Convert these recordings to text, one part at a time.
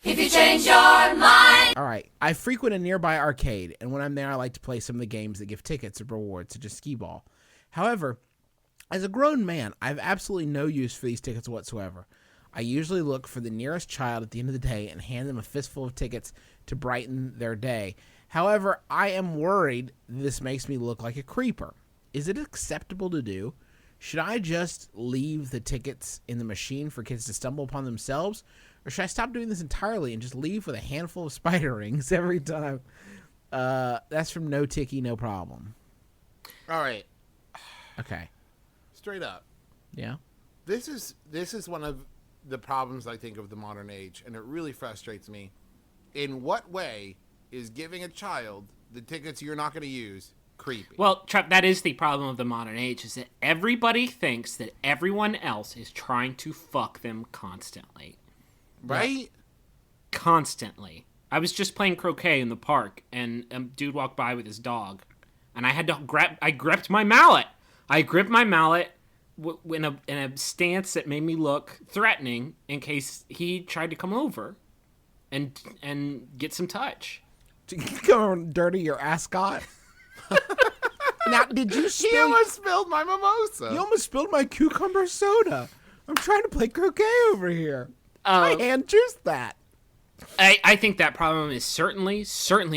If you change your mind. All right. I frequent a nearby arcade, and when I'm there, I like to play some of the games that give tickets or rewards, such as skee-ball. However, as a grown man, I have absolutely no use for these tickets whatsoever. I usually look for the nearest child at the end of the day and hand them a fistful of tickets to brighten their day. However, I am worried this makes me look like a creeper. Is it acceptable to do? Should I just leave the tickets in the machine for kids to stumble upon themselves? Or should I stop doing this entirely and just leave with a handful of spider rings every time? That's from No Ticky, No Problem. All right. Okay. Straight up. Yeah? This is one of the problems, I think, of the modern age, and it really frustrates me. In what way is giving a child the tickets you're not going to use creepy? Well, Trev, that is the problem of the modern age, is that everybody thinks that everyone else is trying to fuck them constantly. Right? Constantly. I was just playing croquet in the park, and a dude walked by with his dog, and I had to gripped my mallet. I gripped my mallet in a stance that made me look threatening in case he tried to come over and get some touch. Come on, dirty your ascot. Now, did you spill? He almost spilled my mimosa. You almost spilled my cucumber soda. I'm trying to play croquet over here. I hand juiced that. I think that problem is certainly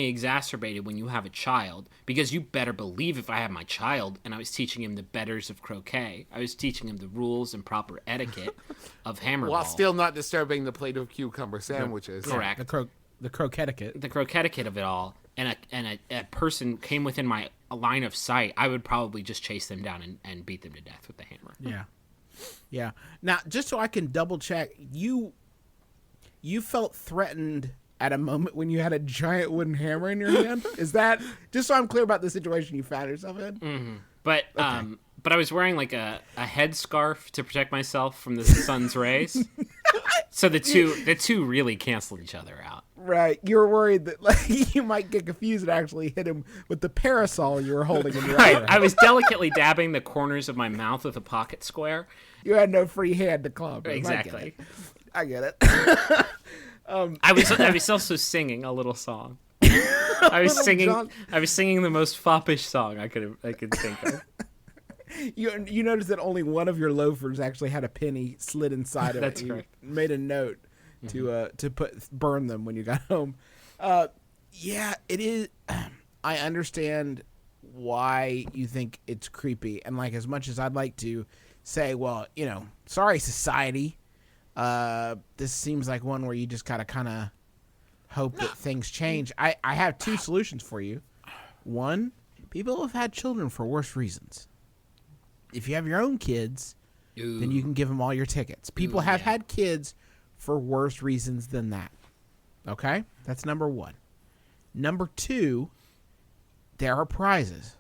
exacerbated when you have a child, because you better believe if I had my child and I was teaching him the betters of croquet, I was teaching him the rules and proper etiquette of hammerball. While still not disturbing the plate of cucumber sandwiches. Correct. The croquet etiquette. The croquet etiquette of it all, and a person came within my line of sight, I would probably just chase them down and beat them to death with the hammer. Yeah. Yeah. Now, just so I can double check, you felt threatened at a moment when you had a giant wooden hammer in your hand? Is that, just so I'm clear about the situation you found yourself in? Mm-hmm. But I was wearing like a headscarf to protect myself from the sun's rays. So the two really canceled each other out. Right. You were worried that like you might get confused and actually hit him with the parasol you were holding in your right. other hand. I was delicately dabbing the corners of my mouth with a pocket square. You had no free hand to club. Exactly. I get it. I was also singing a little song. I was singing the most foppish song I could think of. You noticed that only one of your loafers actually had a penny slid inside of it. That's correct. You made a note to burn them when you got home. Yeah, it is. I understand why you think it's creepy, and like as much as I'd like to say, well, sorry, society. This seems like one where you just gotta kind of hope that things change. I have two solutions for you. One, people have had children for worse reasons. If you have your own kids, then you can give them all your tickets. People have had kids for worse reasons than that. Okay? That's number one. Number two, there are prizes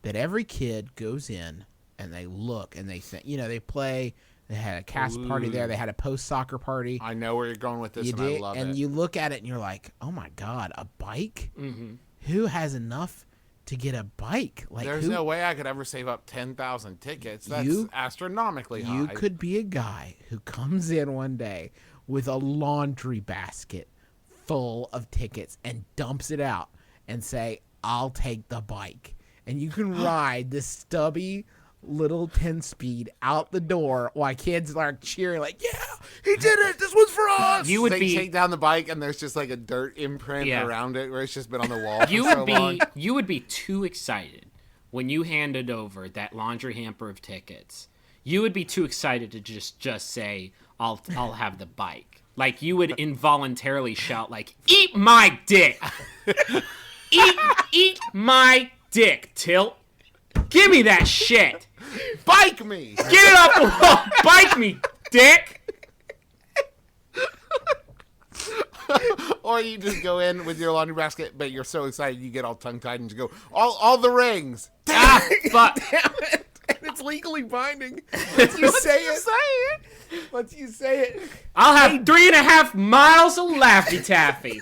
that every kid goes in and they look and they think, they play. They had a cast party there. They had a post-soccer party. I know where you're going with this, I love it. And you look at it and you're like, oh, my God, a bike? Mm-hmm. Who has enough to get a bike? Like, there's no way I could ever save up 10,000 tickets. That's astronomically high. You could be a guy who comes in one day with a laundry basket full of tickets and dumps it out and say, I'll take the bike. And you can ride this stubby little 10-speed out the door while kids are cheering like, yeah, he did it, this one's for us. You would take down the bike and there's just like a dirt imprint around it where it's just been on the wall you would be too excited when you handed over that laundry hamper of tickets. You would be too excited to just say, I'll have the bike. Like you would involuntarily shout like, eat my dick. eat my dick, Tilt. Give me that shit. Bike me. Get it off the wall. Bike me, dick. Or you just go in with your laundry basket, but you're so excited you get all tongue-tied and you go, all the rings. Fuck. Damn it. And it's legally binding. Once you say it. I'll have 3.5 miles of Laffy Taffy.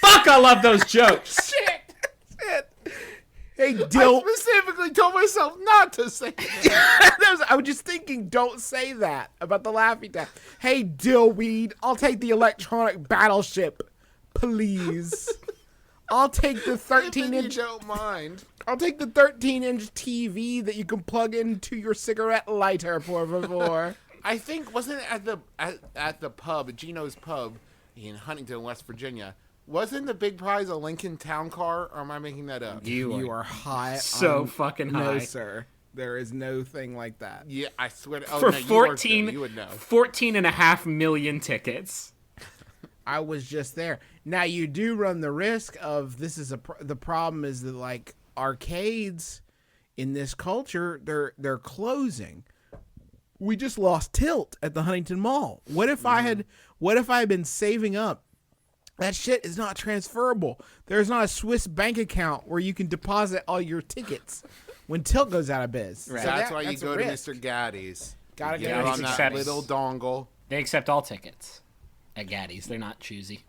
Fuck, I love those jokes. Shit. Hey, Dill. I specifically told myself not to say that. I was just thinking, don't say that about the Laffy Taffy. Hey, Dillweed, I'll take the electronic battleship, please. I'll take the 13-inch. You don't mind. I'll take the 13-inch TV that you can plug into your cigarette lighter, por favor. I think, wasn't it at the pub, Gino's Pub in Huntington, West Virginia? Wasn't the big prize a Lincoln Town Car, or am I making that up? You are high. So fucking high. No, sir. There is no thing like that. Yeah, I swear. Oh, For no, you worked there. 14, You would know. 14.5 million tickets. I was just there. Now you do run the risk of the problem is that like arcades in this culture they're closing. We just lost Tilt at the Huntington Mall. What if I had been saving up? That shit is not transferable. There's not a Swiss bank account where you can deposit all your tickets when Tilt goes out of biz. Right. So That's why you that's a go to risk. Mr. Gaddy's. Gotta Get go to on Mr. that Gaddy's. little dongle. They accept all tickets at Gaddy's. They're not choosy.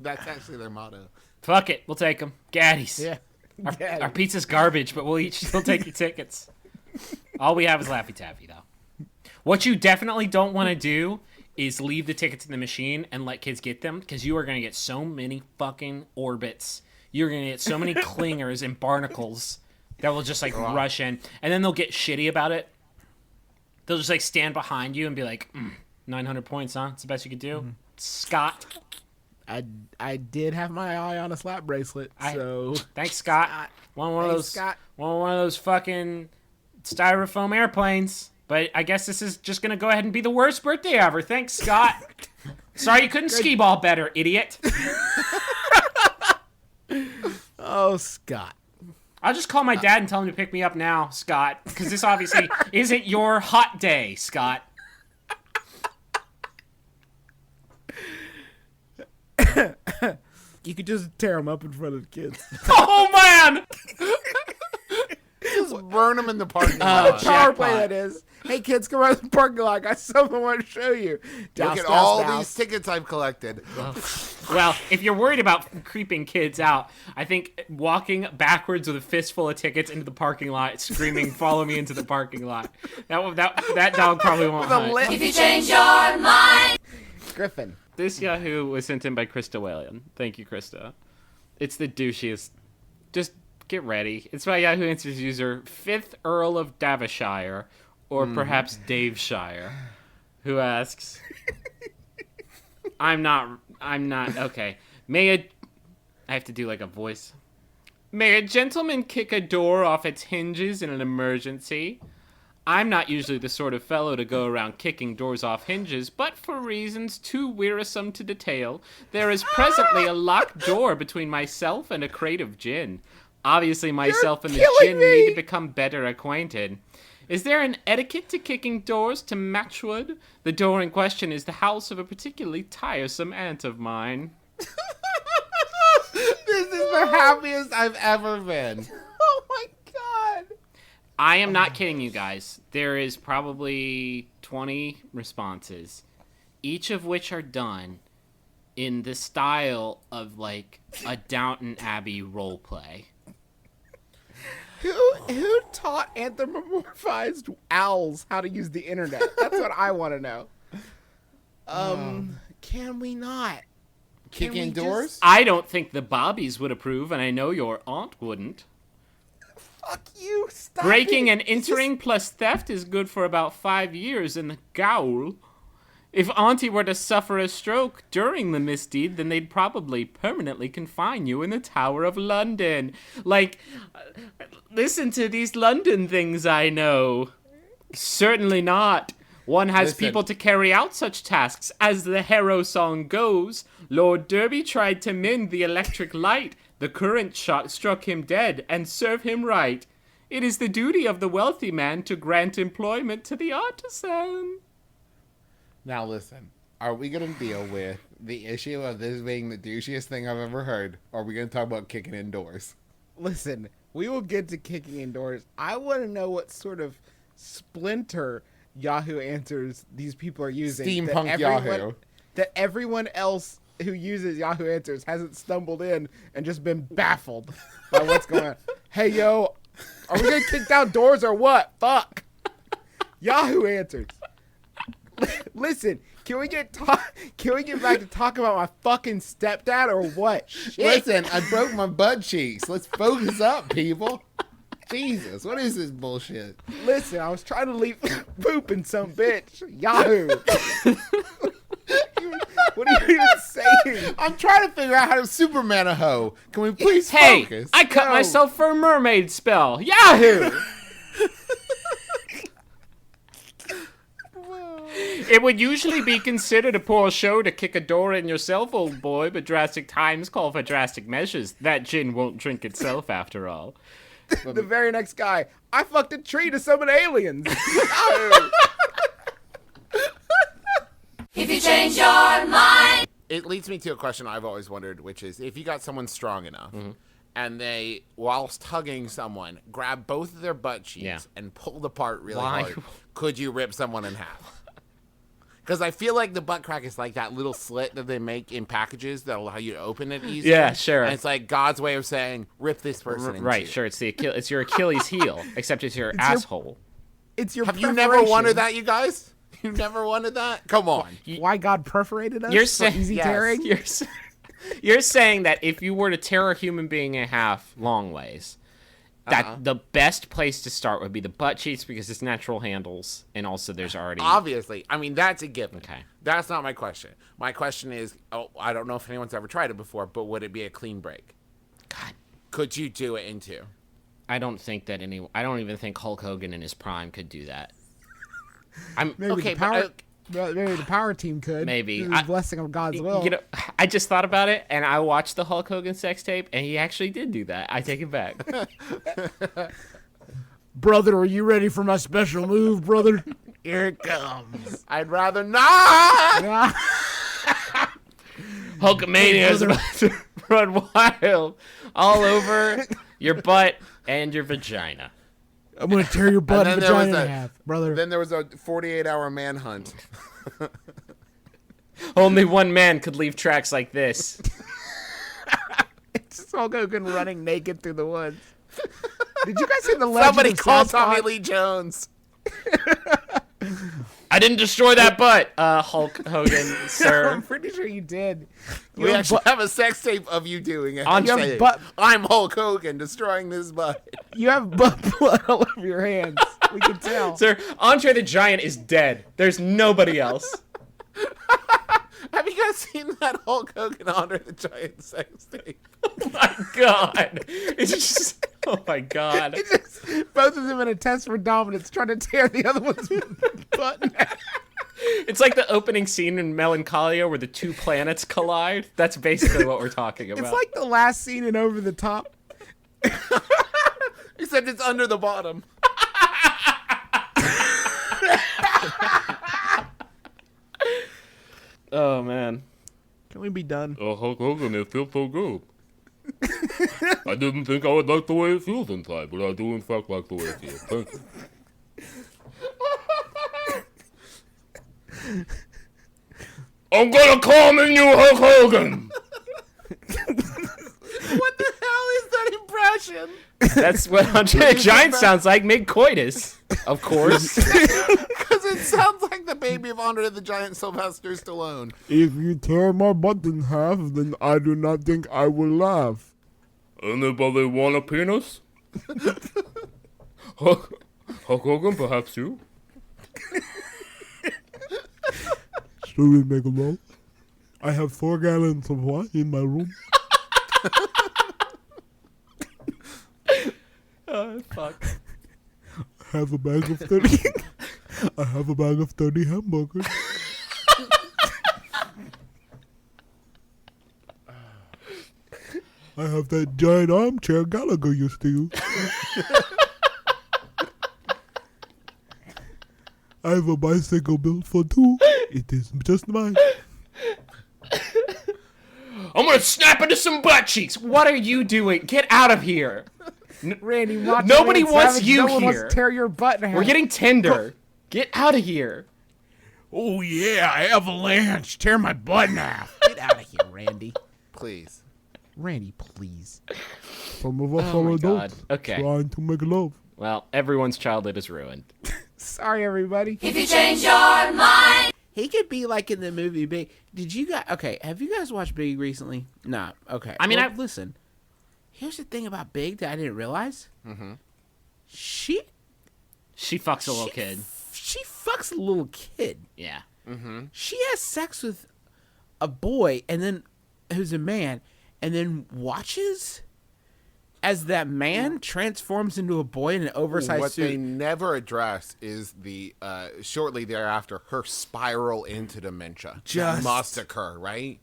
That's actually their motto. Fuck it. We'll take them. Gaddy's. Yeah. Gaddy. Our pizza's garbage, but we'll still take your tickets. All we have is Laffy Taffy, though. What you definitely don't want to do is leave the tickets in the machine and let kids get them, because you are going to get so many fucking orbits. You're going to get so many clingers and barnacles that will just, like, rush in. And then they'll get shitty about it. They'll just, like, stand behind you and be like, 900 points, huh? It's the best you could do? Scott. I did have my eye on a slap bracelet, so Thanks, Scott. One of those fucking styrofoam airplanes. But I guess this is just gonna go ahead and be the worst birthday ever. Thanks, Scott. Sorry you couldn't skee ball better, idiot. Oh, Scott. I'll just call my dad and tell him to pick me up now, Scott, because this obviously isn't your hot day, Scott. You could just tear them up in front of the kids. Oh man! Just burn them in the parking lot. Power play that is. Hey kids, come out of the parking lot. I got something I want to show you. Look at all these tickets I've collected. Well, if you're worried about creeping kids out, I think walking backwards with a fistful of tickets into the parking lot, screaming, "Follow me into the parking lot." That dog probably won't hunt. If you change your mind. Griffin. This Yahoo was sent in by Krista Whalen. Thank you, Krista. It's the douchiest. Just get ready. It's by Yahoo Answers user 5th Earl of Davishire, or perhaps Dave Shire, who asks, I'm not, okay. I have to do like a voice. May a gentleman kick a door off its hinges in an emergency? I'm not usually the sort of fellow to go around kicking doors off hinges, but for reasons too wearisome to detail, there is presently a locked door between myself and a crate of gin. Obviously, myself and the gin need to become better acquainted. Is there an etiquette to kicking doors to Matchwood? The door in question is the house of a particularly tiresome aunt of mine. This is the happiest I've ever been. Oh my god. I am not kidding you guys. There is probably 20 responses, each of which are done in the style of like a Downton Abbey roleplay. Who taught anthropomorphized owls how to use the internet? That's what I want to know. Can we not? Kick Can we indoors? I don't think the Bobbies would approve, and I know your aunt wouldn't. Fuck you. Stop Breaking it. and entering plus theft is good for about 5 years in the gaol. If Auntie were to suffer a stroke during the misdeed, then they'd probably permanently confine you in the Tower of London. Like, listen to these London things I know. Certainly not. One has people to carry out such tasks. As the Harrow song goes, Lord Derby tried to mend the electric light. The current shot struck him dead, and serve him right. It is the duty of the wealthy man to grant employment to the artisan. Now listen, are we going to deal with the issue of this being the douchiest thing I've ever heard, or are we going to talk about kicking indoors? Listen, we will get to kicking indoors. I want to know what sort of splinter Yahoo Answers these people are using. Steampunk Yahoo. That everyone else who uses Yahoo Answers hasn't stumbled in and just been baffled by what's going on. Hey, yo, are we getting kicked outdoors or what? Fuck. Yahoo answers. Listen, can we get back to talk about my fucking stepdad or what? Shit. Listen, I broke my butt cheeks. Let's focus up, people. Jesus, what is this bullshit? Listen, I was trying to leave poop in some bitch. Yahoo. What are you even saying? I'm trying to figure out how to Superman a hoe. Can we please Hey, focus? I cut myself for a mermaid spell. Yahoo! It would usually be considered a poor show to kick a door in yourself, old boy, but drastic times call for drastic measures. That gin won't drink itself, after all. The very next guy, I fucked a tree to summon aliens. If you change your mind. It leads me to a question I've always wondered, which is if you got someone strong enough and they, whilst hugging someone, grab both of their butt cheeks and pulled apart really hard, could you rip someone in half? Because I feel like the butt crack is like that little slit that they make in packages that allow you to open it easier. Yeah, sure. And it's like God's way of saying, rip this person in Right, two. sure. It's your Achilles heel, except it's your asshole. It's your Have you perforation. never wanted that, you guys? You never wanted that? Come on. Why God perforated us? You're for saying easy tearing? You're saying that if you were to tear a human being in half long ways, that the best place to start would be the butt cheeks because it's natural handles, and also there's already Obviously. I mean, that's a given. Okay. That's not my question. My question is, I don't know if anyone's ever tried it before, but would it be a clean break? God. Could you do it in two? I don't even think Hulk Hogan in his prime could do that. Maybe Okay, maybe the power team could. Maybe. Through the blessing of God's will. You know, I just thought about it, and I watched the Hulk Hogan sex tape, and he actually did do that. I take it back. Brother, are you ready for my special move, brother? Here it comes. I'd rather not. Hulkamania is about to run wild all over your butt and your vagina. I'm going to tear your butt and And then there vagina was in half, brother. Then there was a 48-hour manhunt. Only one man could leave tracks like this. It's just Hulk Hogan running naked through the woods. Did you guys see the legend Somebody of call Sasquatch? Tommy Lee Jones. I didn't destroy that butt, Hulk Hogan, sir. I'm pretty sure you did. We actually have a sex tape of you doing it. On You your say, butt- I'm Hulk Hogan destroying this butt. You have butt blood all over your hands. We can tell. Sir, Andre the Giant is dead. There's nobody else. Have you guys seen that Hulk Hogan Andre the Giant sex tape? Oh my god. It's just, oh my god. It's just both of them in a test for dominance trying to tear the other one's butt in half. It's like the opening scene in Melancholia where the two planets collide. That's basically what we're talking about. It's like the last scene in Over the Top. Except it's under the bottom. Oh man. Can we be done? Hulk Hogan, it feels so good. I didn't think I would like the way it feels inside, but I do in fact like the way it feels. Thank you. I'm gonna call me new Hulk Hogan! What the hell is that impression? That's what Andre the Giant sounds like mid-coitus. Of course. Because it sounds like the baby of Andre the Giant Sylvester Stallone. If you tear my butt in half, then I do not think I will laugh. Anybody want a penis? Hulk Hogan, perhaps you? Should we make a roll? I have 4 gallons of wine in my room. Oh, fuck. I have a bag of 30. I have a bag of 30 hamburgers. I have that giant armchair Gallagher used to use. I have a bicycle built for 2. It is just mine. I'm gonna snap into some butt cheeks. What are you doing? Get out of here. Randy, watch Nobody Randy wants Savage. you No one wants here. to tear your butt in half. We're getting tender. Get out of here. Oh yeah, avalanche! Tear my butt in half. Get out of here, Randy. Please. Randy, please. Some of us Oh are my God. adults Okay. trying to make love. Well, everyone's childhood is ruined. Sorry, everybody. If you change your mind. He could be like in the movie Big. Did you guys? Okay, have you guys watched Big recently? Nah. Okay. I mean, well, listen. Here's the thing about Big that I didn't realize. Mm-hmm. She fucks a little kid. She fucks a little kid. Yeah. She has sex with a boy, and then who's a man, and then watches as that man transforms into a boy in an oversized What suit. they never address is the shortly thereafter her spiral into dementia. Just- That must occur, right?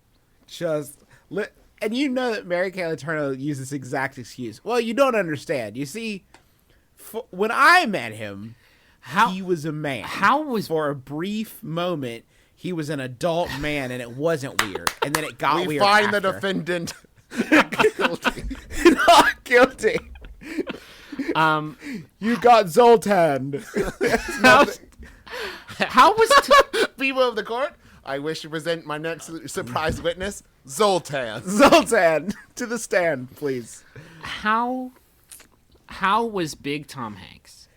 And you know that Mary Kay Letourneau used this exact excuse. Well, you don't understand. You see, when I met him, he was a man. For a brief moment, he was an adult man, and it wasn't weird. And then it got weird. We find the after. defendant guilty. Not guilty. You got Zoltan. How was People of the court, I wish to present my next surprise witness, Zoltan. Zoltan, to the stand, please. how was Big Tom Hanks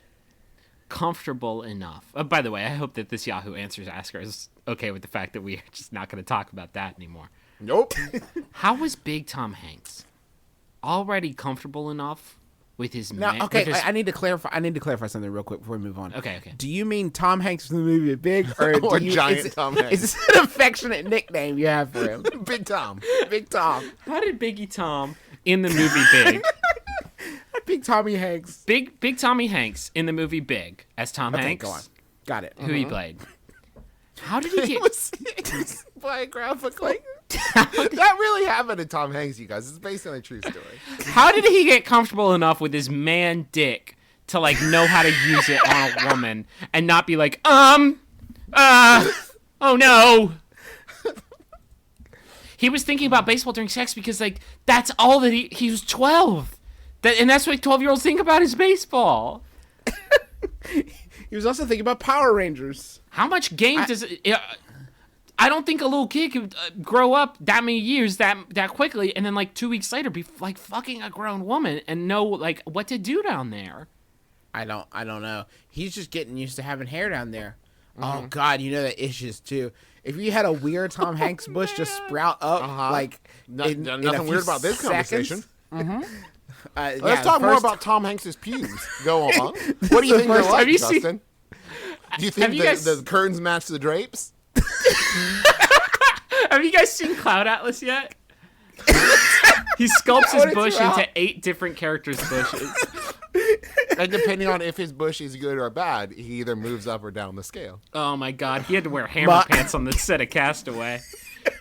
comfortable enough? By the way, I hope that this Yahoo Answers asker is okay with the fact that we are just not going to talk about that anymore. Nope. How was Big Tom Hanks already comfortable enough with his Now, okay, I need to clarify. I need to clarify something real quick before we move on. Okay. Do you mean Tom Hanks from the movie Big, or, Or do you, Giant Tom Hanks? Is this an affectionate nickname you have for him? Big Tom. Big Tom. How did Biggie Tom in the movie Big? Big Tommy Hanks. Big Tommy Hanks in the movie Big as Tom Okay, Hanks. go on. Got it. Who he played. How did he It get... was biographical. That really happened to Tom Hanks, you guys. It's based on a true story. How did he get comfortable enough with his man dick to like know how to use it on a woman and not be like, oh no. He was thinking about baseball during sex because like that's all that he was 12. And that's what 12-year-olds think about is baseball. He was also thinking about Power Rangers. How much game does it? I don't think a little kid could grow up that many years that quickly, and then like 2 weeks later be like fucking a grown woman and know like what to do down there. I don't know. He's just getting used to having hair down there. Oh God, you know the issues too. If you had a weird Tom Hanks bush just sprout up, like in Nothing a few weird about this seconds. conversation. Yeah, Let's talk more first- about Tom Hanks's pubes. Go on. What do you think they're like, have you seen- Justin? Do you think you guys- the curtains match the drapes? Have you guys seen Cloud Atlas yet? He sculpts his What is bush wrong? into 8 different characters' bushes. And depending on if his bush is good or bad, he either moves up or down the scale. Oh my God, he had to wear hammer pants on the set of Castaway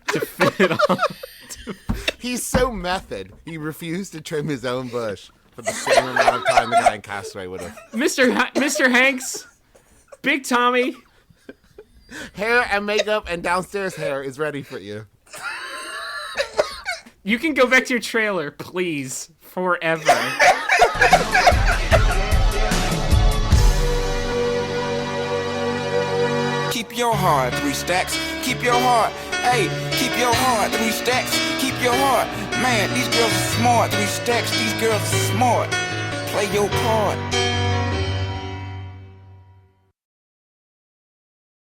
to fit it on. He's so method. He refused to trim his own bush for the same amount of time the guy in Castaway would have. Mr. Hanks, Big Tommy. Hair and makeup and downstairs hair is ready for you. You can go back to your trailer, please, forever. Keep your heart, 3 stacks. Keep your heart. Hey, keep your heart, 3 stacks. Keep your heart. Man, these girls are smart. 3 stacks, these girls are smart. Play your part.